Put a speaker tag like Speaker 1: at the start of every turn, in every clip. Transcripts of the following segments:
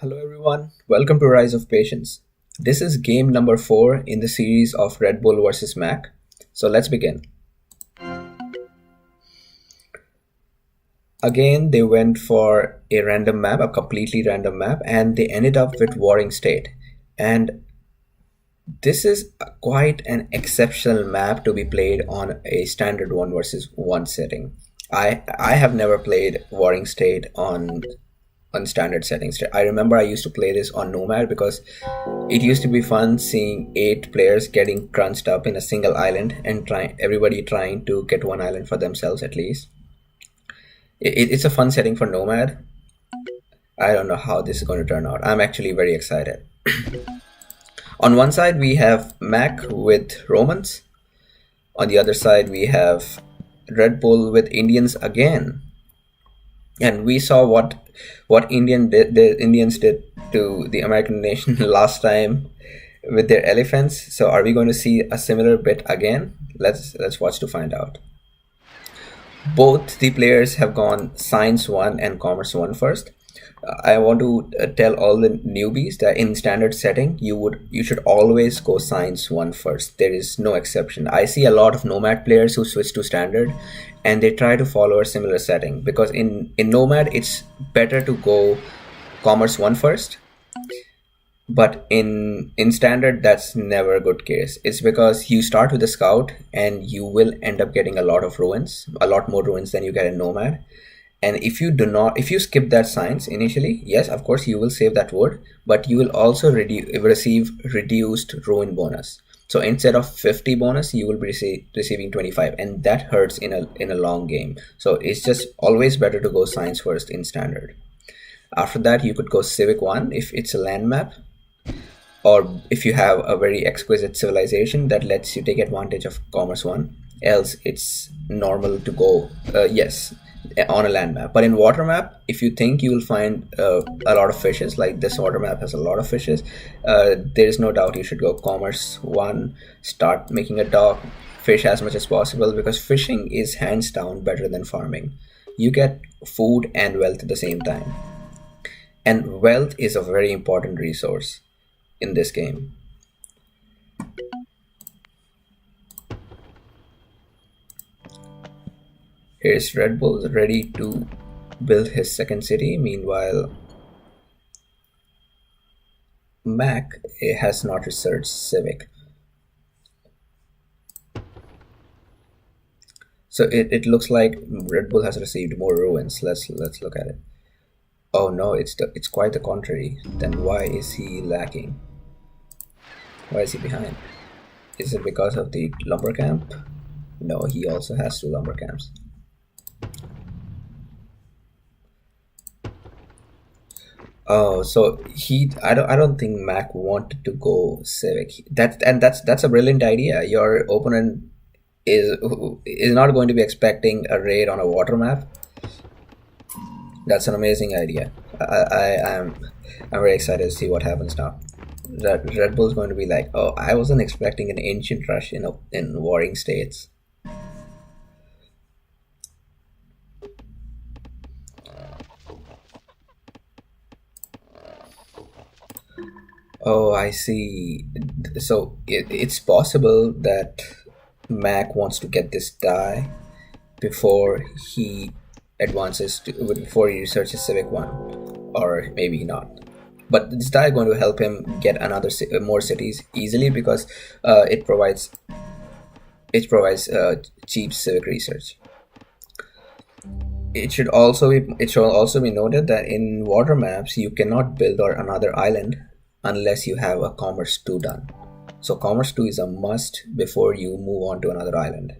Speaker 1: Hello everyone, welcome to Rise of Patience. This is game number 4 in the series of Redbul versus Mac. So let's begin. Again, they went for a random map, a completely random map, and they ended up with Warring State. And this is quite an exceptional map to be played on a standard 1 versus 1 setting. I have never played Warring State on standard settings. I remember I used to play this on Nomad because it used to be fun seeing 8 players getting crunched up in a single island and everybody trying to get one island for themselves at least. It's a fun setting for Nomad. I don't know how this is going to turn out. I'm actually very excited. On one side we have Mac with Romans. On the other side we have Redbul with Indians again. And we saw what the Indians did to the American nation last time with their elephants. So are we going to see a similar bit again? Let's watch to find out. Both the players have gone Science 1 and Commerce 1 first. I want to tell all the newbies that in standard setting you should always go Science 1 first. There is no exception. I see a lot of Nomad players who switch to standard and they try to follow a similar setting because in Nomad it's better to go Commerce 1 first, but in standard that's never a good case. It's because you start with a scout and you will end up getting a lot more ruins than you get in Nomad. And if you skip that science initially, yes, of course you will save that wood, but you will also receive reduced ruin bonus. So instead of 50 bonus, you will be receiving 25, and that hurts in a long game. So it's just always better to go science first in standard. After that, you could go civic 1 if it's a land map, or if you have a very exquisite civilization that lets you take advantage of commerce 1. Else it's normal to go yes, on a land map. But in water map, if you think you will find a lot of fishes, like this water map has a lot of fishes, there is no doubt you should go commerce 1, start making a dock, fish as much as possible, because fishing is hands down better than farming. You get food and wealth at the same time, and wealth is a very important resource in this game. Here's Redbul ready to build his second city. Meanwhile, Mac has not researched civic. So it looks like Redbul has received more ruins. Let's look at it. Oh no, it's quite the contrary. Then why is he lacking? Why is he behind? Is it because of the lumber camp? No, he also has 2 lumber camps. Oh, so I don't think Mac wanted to go civic. That's a brilliant idea. Your opponent is not going to be expecting a raid on a water map. That's an amazing idea. I'm very excited to see what happens now. Red Bull is going to be like, oh, I wasn't expecting an ancient rush in warring states. Oh, I see. So it's possible that Mac wants to get this die before he before he researches Civic 1, or maybe not. But this die is going to help him get more cities easily because it provides cheap civic research. It should also be noted that in water maps you cannot build on another island unless you have a commerce 2 done. So commerce 2 is a must before you move on to another island.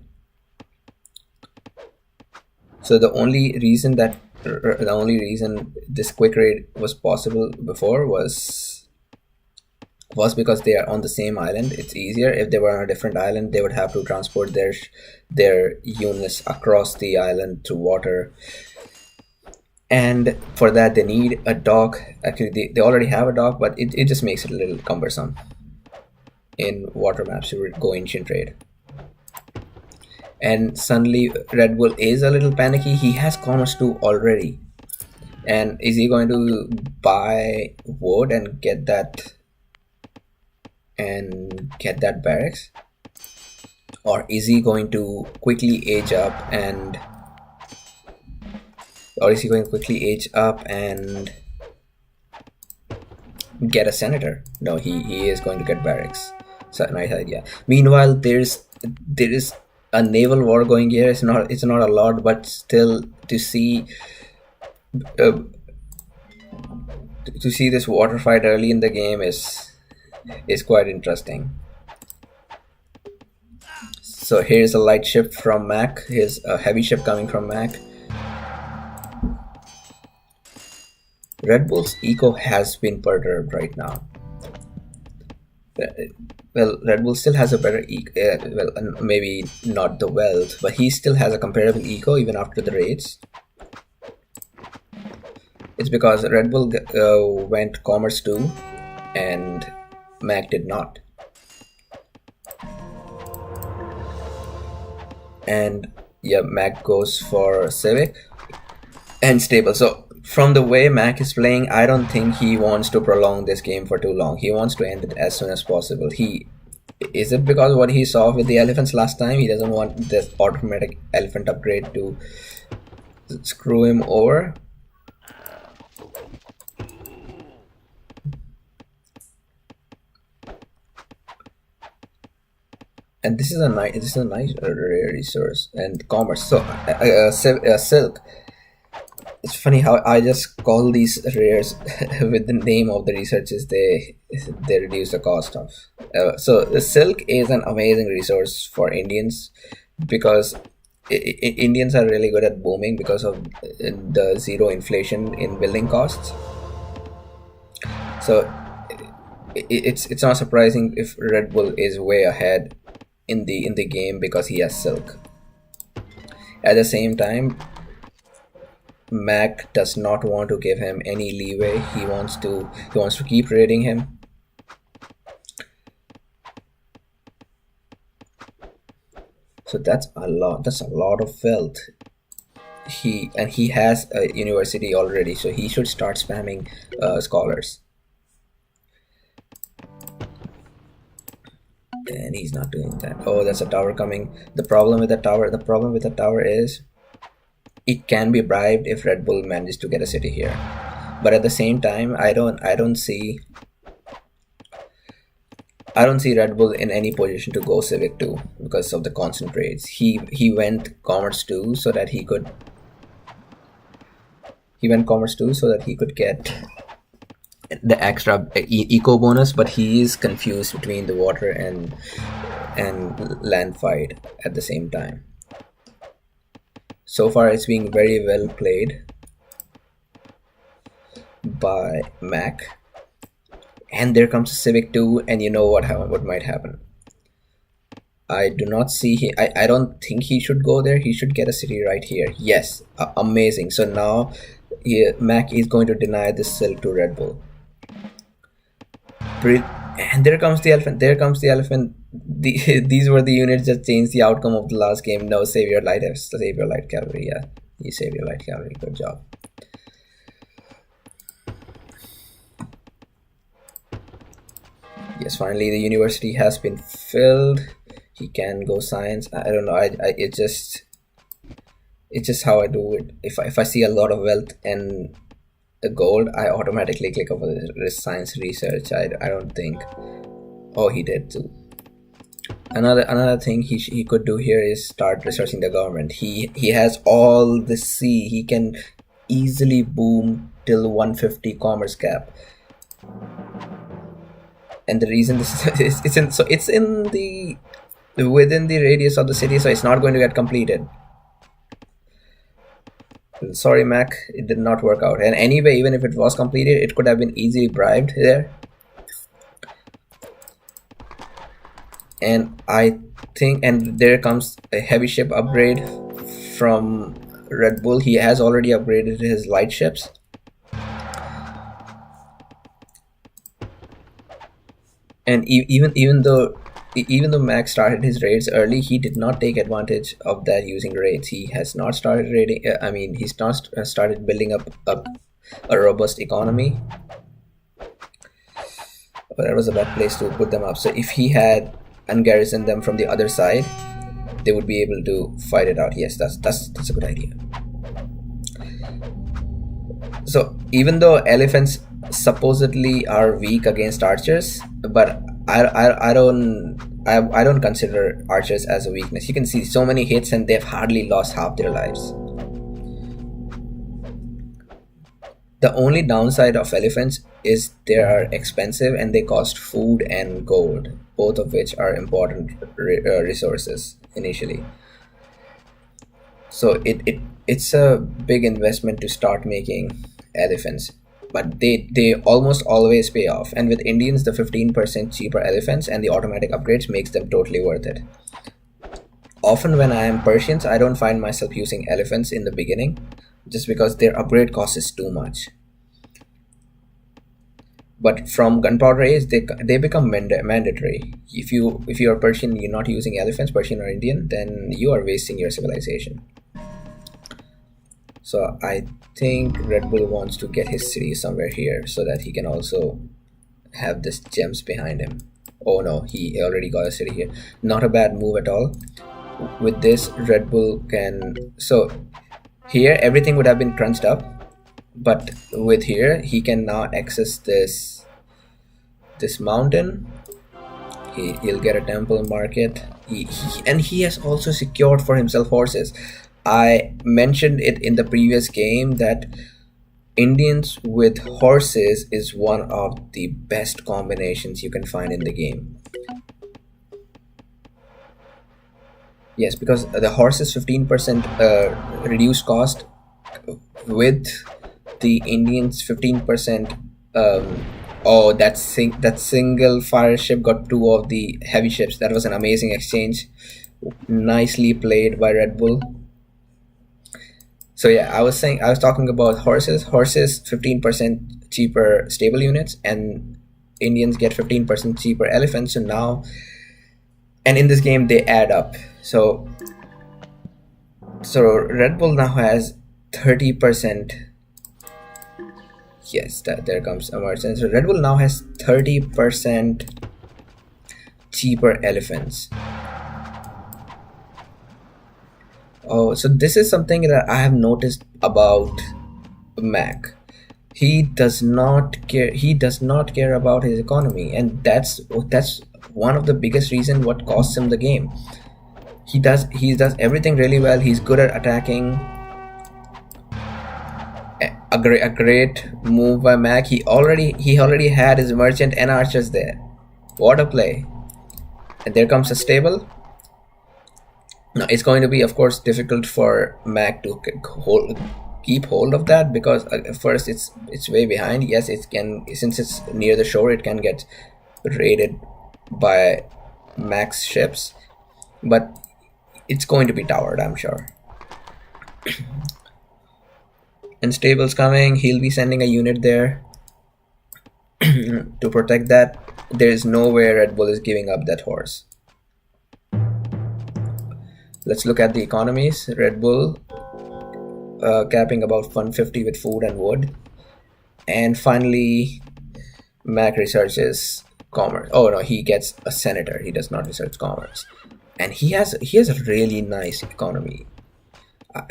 Speaker 1: So the only reason this quick raid was possible before was because they are on the same island. It's easier. If they were on a different island, they would have to transport their units across the island through water, and for that they need a dock. Actually, they already have a dock, but it just makes it a little cumbersome in water maps to go ancient trade. And suddenly Red Bull is a little panicky. He has commerce 2 already. And is he going to buy wood and get that barracks, or is he going to quickly age up and get a senator? No, he is going to get barracks. So nice idea. Meanwhile, there is a naval war going here. It's not a lot, but still uh, to see this water fight early in the game is quite interesting. So here's a light ship from Mac. Here's a heavy ship coming from Mac. Red Bull's eco has been perturbed right now. Well, Red Bull still has a better well, maybe not the wealth, but he still has a comparable eco even after the raids. It's because Red Bull went Commerce 2 and Mac did not. And yeah, Mac goes for Civic and Stable. So from the way Mac is playing, I don't think he wants to prolong this game for too long. He wants to end it as soon as possible. Is it because what he saw with the elephants last time? He doesn't want this automatic elephant upgrade to screw him over. And this is a nice rare resource and commerce. So silk. It's funny how I just call these rares with the name of the researches they reduce the cost of. So the silk is an amazing resource for Indians because Indians are really good at booming because of the zero inflation in building costs. So it's not surprising if Red Bull is way ahead in the game because he has silk. At the same time, Mac does not want to give him any leeway. He wants to keep raiding him. So that's a lot of wealth. He has a university already, so he should start spamming scholars. And he's not doing that. Oh, that's a tower coming. The problem with the tower is it can be bribed if Red Bull manages to get a city here. But at the same time, I don't see Red Bull in any position to go Civic 2 because of the constant raids. He went Commerce 2 so that he could get the extra eco bonus, but he is confused between the water and land fight at the same time. So far it's being very well played by Mac, and there comes Civic 2, and you know what might happen. I do not see I don't think he should go there. He should get a city right here. Yes, amazing. So now Mac is going to deny this silk to Red Bull. And there comes the elephant. These were the units that changed the outcome of the last game. No, save your light cavalry. Yeah, you save your light cavalry. Good job. Yes, finally the university has been filled. He can go science. I don't know. It's just how I do it. If I see a lot of wealth and gold, I automatically click over the science research. I don't think. Oh, he did too. Another thing he could do here is start researching the government. He has all the sea. He can easily boom till 150 commerce cap. And the reason this is it's within the radius of the city, so it's not going to get completed. Sorry, Mac, it did not work out. And anyway, even if it was completed, it could have been easily bribed there. And I think, and there comes a heavy ship upgrade from Red Bull. He has already upgraded his light ships. And even though Mac started his raids early, he did not take advantage of that using raids. He has not started raiding. He's not started building up a robust economy. But that was a bad place to put them up. So if he had ungarrisoned them from the other side, they would be able to fight it out. Yes, that's a good idea. So even though elephants supposedly are weak against archers, but I don't consider archers as a weakness. You can see so many hits and they've hardly lost half their lives. The only downside of elephants is they are expensive and they cost food and gold, both of which are important resources initially. So it's a big investment to start making elephants, but they almost always pay off. And with Indians, the 15% cheaper elephants and the automatic upgrades makes them totally worth it. Often when I am Persians, I don't find myself using elephants in the beginning just because their upgrade cost is too much. But from gunpowder age, they become mandatory. If you are Persian, you're not using elephants, Persian or Indian, then you are wasting your civilization. So I think Redbul wants to get his city somewhere here so that he can also have this gems behind him. Oh no, he already got a city here. Not a bad move at all. With this, Redbul can... So here, everything would have been crunched up. But with here, he can now access this mountain. He'll get a temple market. And he has also secured for himself horses. I mentioned it in the previous game that Indians with horses is one of the best combinations you can find in the game. Yes, because the horse is 15% reduced cost with the Indians 15%. Oh, that single fire ship got 2 of the heavy ships. That was an amazing exchange. Nicely played by Redbul. So yeah, I was talking about horses. Horses 15% cheaper stable units, and Indians get 15% cheaper elephants. So now, and in this game they add up. So Redbul now has 30%. Yes, there comes a merchant. So Redbul now has 30% cheaper elephants. Oh, so this is something that I have noticed about Mac. He does not care. He does not care about his economy, and that's one of the biggest reason what costs him the game. He does everything really well. He's good at attacking. A great move by Mac. He already had his merchant and archers there. What a play! And there comes a stable. Now it's going to be, of course, difficult for Mac to keep hold of that because first it's way behind. Yes, it can, since it's near the shore, it can get raided by Mac's ships, but it's going to be towered, I'm sure. And stable's coming. He'll be sending a unit there to protect that. There is no way Redbul is giving up that horse. Let's look at the economies. Redbul capping about 150 with food and wood. And finally, Mac researches commerce. Oh no, he gets a senator. He does not research commerce. And he has a really nice economy.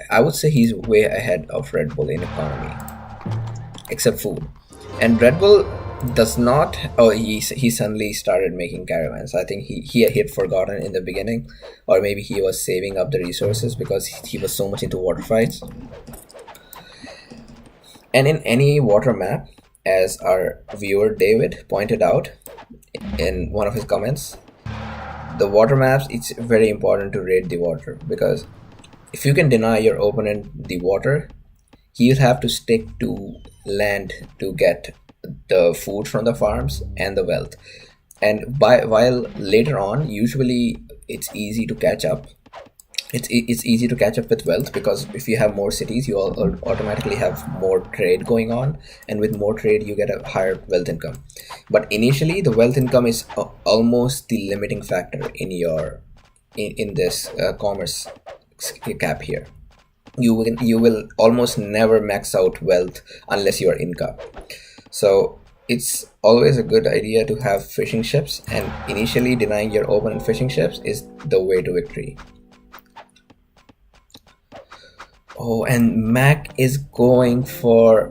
Speaker 1: I would say he's way ahead of Redbul in economy, except food. And Redbul does not. Oh, he suddenly started making caravans. I think he had forgotten in the beginning, or maybe he was saving up the resources because he was so much into water fights. And in any water map, as our viewer David pointed out in one of his comments, the water maps, it's very important to raid the water, because if you can deny your opponent the water, he'll have to stick to land to get the food from the farms and the wealth. And while later on, usually it's easy to catch up. It's easy to catch up with wealth, because if you have more cities, you automatically have more trade going on, and with more trade you get a higher wealth income. But initially, the wealth income is almost the limiting factor in this commerce cap here. you will almost never max out wealth unless you are Inca. So it's always a good idea to have fishing ships, and initially denying your opponent fishing ships is the way to victory. Oh, and Mac is going for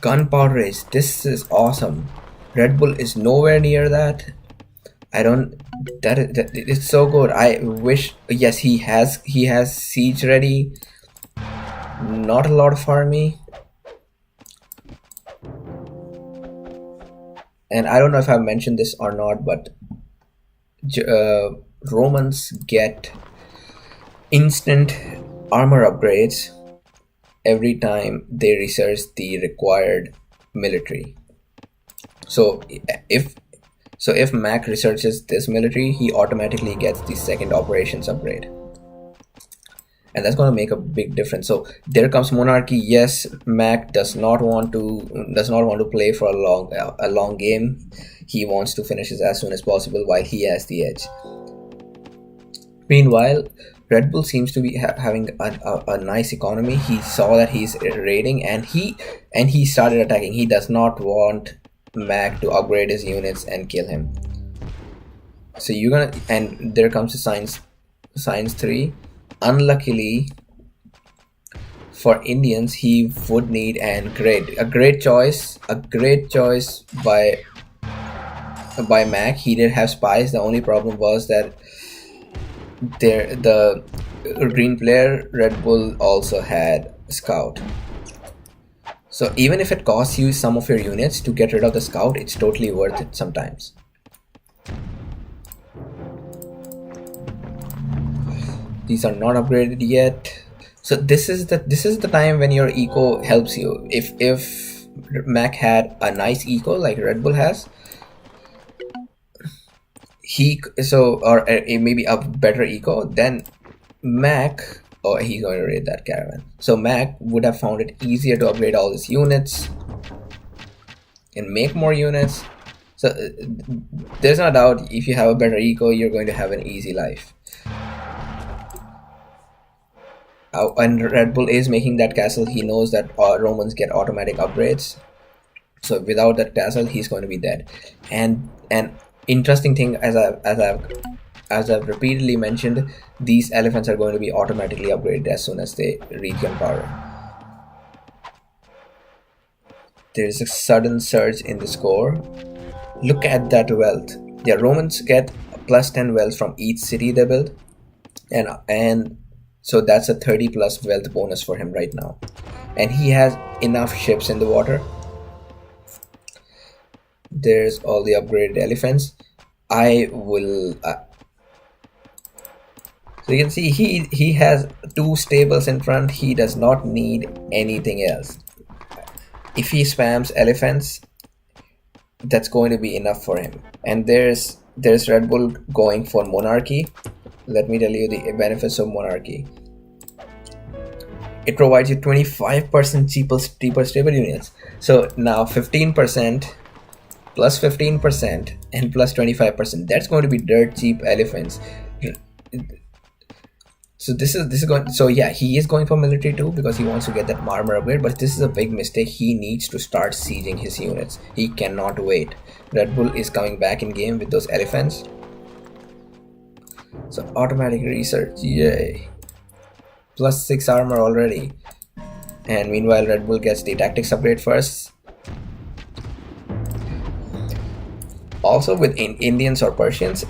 Speaker 1: gunpowder age. This is awesome. Red Bull is nowhere near that. I don't. That it's so good. I wish. Yes, he has siege ready. Not a lot of army, and I don't know if I've mentioned this or not, but Romans get instant armor upgrades every time they research the required military. So if Mac researches this military, he automatically gets the second operations upgrade, and that's going to make a big difference. So there comes monarchy. Yes, Mac does not want to play for a long game. He wants to finish it as soon as possible while he has the edge. Meanwhile, Red Bull seems to be having a nice economy. He saw that he's raiding, and he started attacking. He does not want Mac to upgrade his units and kill him. So you're gonna, and there comes the science 3. Unluckily for Indians, he would need a great choice by Mac. He did have spies. The only problem was that the green player Red Bull also had scout. So even if it costs you some of your units to get rid of the scout, it's totally worth it sometimes. These are not upgraded yet. So this is the time when your eco helps you. If Mac had a nice eco like Red Bull has, or maybe a better eco, then Mac, he's going to raid that caravan. So Mac would have found it easier to upgrade all his units and make more units. So there's no doubt, if you have a better eco, you're going to have an easy life. And Red Bull is making that castle. He knows that Romans get automatic upgrades. So without that castle, he's going to be dead. And interesting thing, as I've repeatedly mentioned, these elephants are going to be automatically upgraded as soon as they reach gunpowder. There is a sudden surge in the score. Look at that wealth. Yeah, Romans get plus 10 wealth from each city they build, and so that's a 30 plus wealth bonus for him right now, and he has enough ships in the water. There's all the upgraded elephants. I will so you can see he has 2 stables in front. He does not need anything else. If he spams elephants, that's going to be enough for him. And there's Red Bull going for monarchy. Let me tell you the benefits of monarchy. It provides you 25% cheaper stable units. So now 15% plus 15% and plus 25%. That's going to be dirt cheap elephants. So this is going. So yeah, he is going for military too because he wants to get that armor upgrade. But this is a big mistake. He needs to start sieging his units. He cannot wait. Red Bull is coming back in game with those elephants. So automatic research, yay! Plus 6 armor already. And meanwhile, Red Bull gets the tactics upgrade first. Also with Indians or Persians,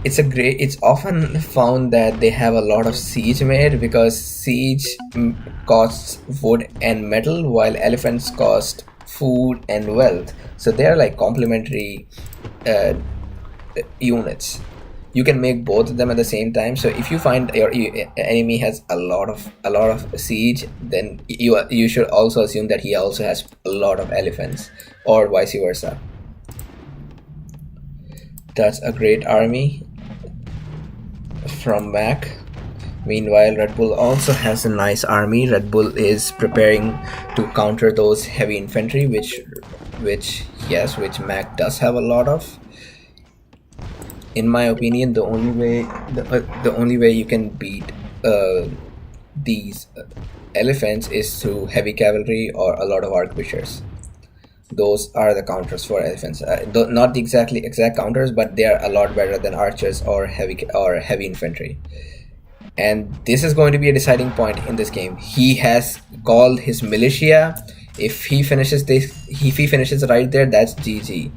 Speaker 1: it's often found that they have a lot of siege made because siege costs wood and metal while elephants cost food and wealth. So they are like complementary units. You can make both of them at the same time. So if you find your enemy has a lot of siege, then you should also assume that he also has a lot of elephants, or vice versa. That's a great army from Mac. Meanwhile, Red Bull also has a nice army. Red Bull is preparing to counter those heavy infantry, which Mac does have a lot of. In my opinion, the only way you can beat these elephants is through heavy cavalry or a lot of arquebusiers. Those are the counters for elephants. Not the exact counters, but they are a lot better than archers or heavy infantry. And this is going to be a deciding point in this game. He has called his militia. If he finishes right there, that's GG.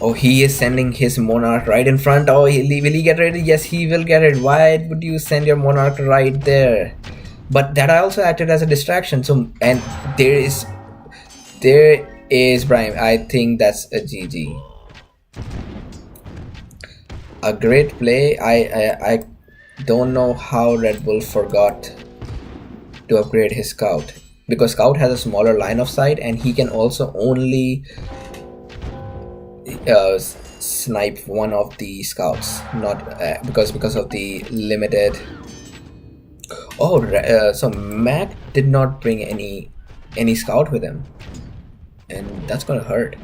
Speaker 1: Oh, he is sending his monarch right in front. Oh, will he get ready? Yes, he will get it. Why would you send your monarch right there? But that also acted as a distraction. So, and there is Brian. I think that's a GG. A great play. I don't know how Red Bull forgot to upgrade his scout, because scout has a smaller line of sight and he can also only snipe one of the scouts, not because of the limited. Oh, so Mac did not bring any scout with him, and that's gonna hurt.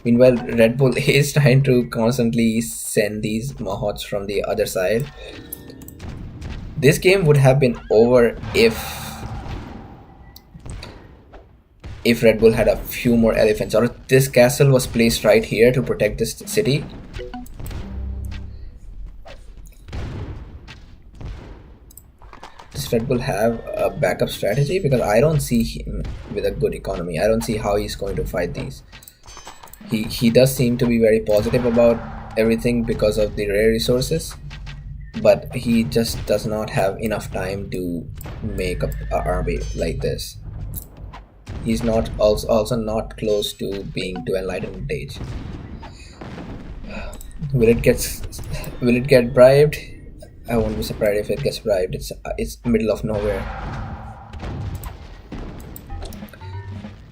Speaker 1: Meanwhile, Red Bull is trying to constantly send these Mahots from the other side. This game would have been over if Red Bull had a few more elephants, or this castle was placed right here to protect this city. Does Red Bull have a backup strategy? Because I don't see him with a good economy. I don't see how he's going to fight these. He does seem to be very positive about everything because of the rare resources, but he just does not have enough time to make an army like this. He's not also not close to being to enlightenment age. Will it get bribed? I won't be surprised if it gets bribed. It's middle of nowhere.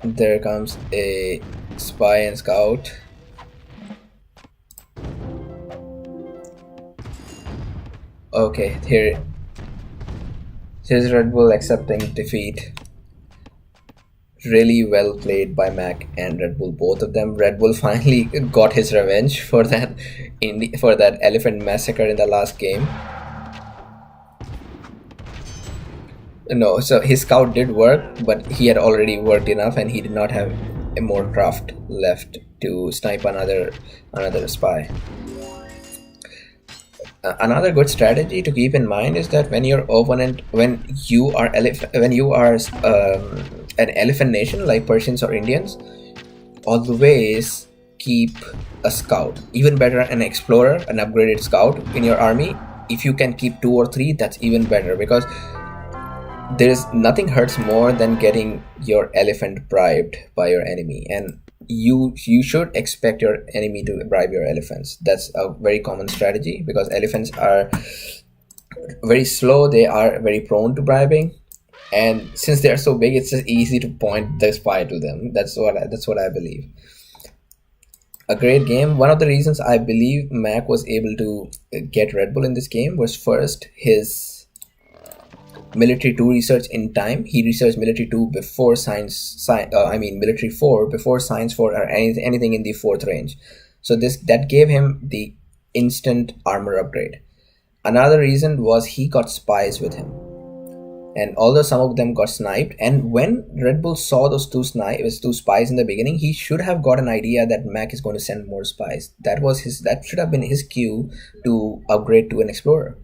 Speaker 1: There comes a spy and scout. Okay, here's Red Bull accepting defeat. Really well played by Mac and Red Bull, both of them. Red Bull finally got his revenge for that elephant massacre in the last game. No, so his scout did work, but he had already worked enough and he did not have more craft left to snipe another spy. Another good strategy to keep in mind is that when you are an elephant nation like Persians or Indians, always keep a scout. Even better, an explorer, an upgraded scout in your army. If you can keep 2 or 3, that's even better, because there's nothing hurts more than getting your elephant bribed by your enemy, and you should expect your enemy to bribe your elephants. That's a very common strategy, because elephants are very slow, they are very prone to bribing, and since they are so big, it's just easy to point the spy to them. That's what I believe. A great game. One of the reasons I believe Mac was able to get Red Bull in this game was, first, his military 2 research in time. He researched military 2 before military 4 before science 4 or anything in the 4th range. So that gave him the instant armor upgrade. Another reason was he got spies with him, and although some of them got sniped, and when Red Bull saw those two spies in the beginning, he should have got an idea that Mac is going to send more spies. That should have been his cue to upgrade to an explorer.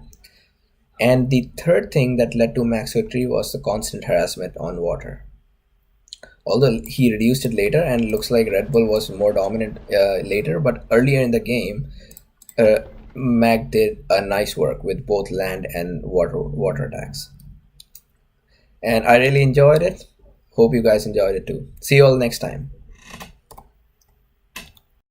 Speaker 1: And the third thing that led to Mac's victory was the constant harassment on water. Although he reduced it later, and looks like Red Bull was more dominant later, but earlier in the game, Mac did a nice work with both land and water attacks. And I really enjoyed it. Hope you guys enjoyed it too. See you all next time.